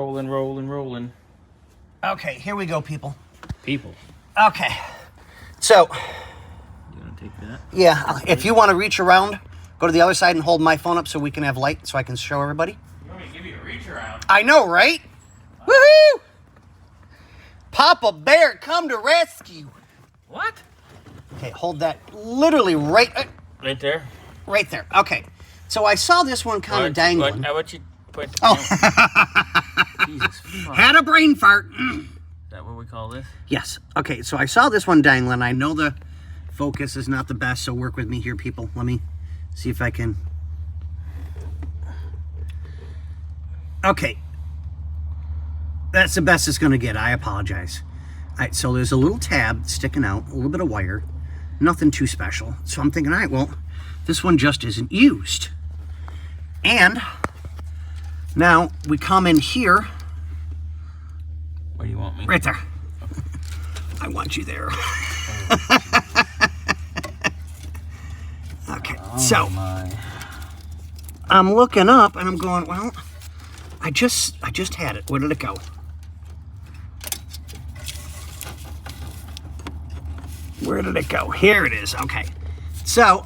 Rolling, rolling, rolling. Okay, here we go, people. People. Okay. So. You want to take that? Yeah, if you want to reach around, go to the other side and hold my phone up so we can have light so I can show everybody. You want me to give you a reach around? I know, right? Wow. Woohoo! Papa Bear, come to rescue. What? Okay, hold that literally right there? Right there. Okay. So I saw this one kind of dangling. How about you put... Jesus fuck. Had a brain fart. Is that what we call this? Yes. Okay, so I saw this one dangling. I know the focus is not the best, so work with me here, people. Let me see if I can... Okay. That's the best it's going to get. I apologize. All right, so there's a little tab sticking out, a little bit of wire. Nothing too special. So I'm thinking, all right, well, this one just isn't used. And now we come in here. Where do you want me? Right there. Okay. I want you there. Okay, so I'm looking up and I'm going, well, I just had it. Where did it go? Where did it go? Here it is. Okay. So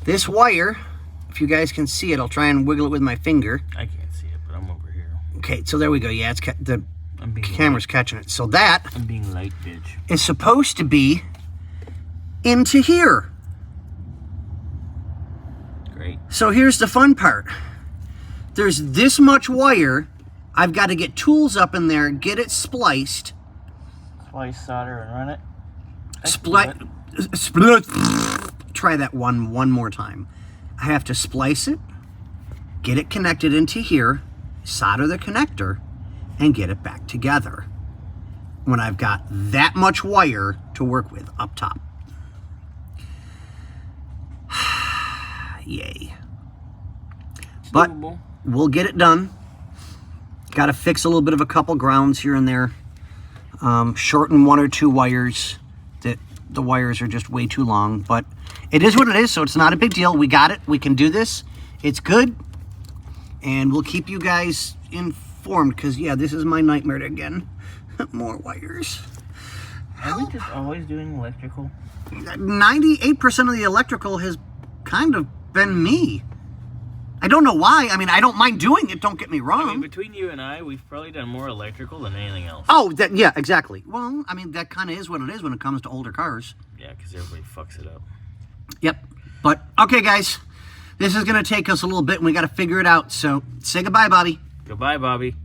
this wire, if you guys can see it, I'll try and wiggle it with my finger. I can't see it, but I'm over here. Okay, so there we go. Yeah, it's the camera's catching it. So that I'm being light, bitch. Is supposed to be into here. Great. So here's the fun part. There's this much wire. I've got to get tools up in there, get it spliced. Splice, solder, and run it. Split. Try that one more time. I have to splice it, get it connected into here, solder the connector, and get it back together. When I've got that much wire to work with up top. Yay. But we'll get it done. Got to fix a little bit of a couple grounds here and there. Shorten one or two wires. The wires are just way too long, but it is what it is, so it's not a big deal. We got it. We can do this. It's good. And we'll keep you guys informed, because, yeah, this is my nightmare again. More wires. Are we just always doing electrical? 98% of the electrical has kind of been me. I don't know why. I mean, I don't mind doing it, don't get me wrong. I mean, between you and I, we've probably done more electrical than anything else. Oh, yeah, exactly. Well, I mean, that kind of is what it is when it comes to older cars. Yeah, because everybody fucks it up. Yep. But, okay, guys. This is going to take us a little bit, and we got to figure it out. So, say goodbye, Bobby. Goodbye, Bobby.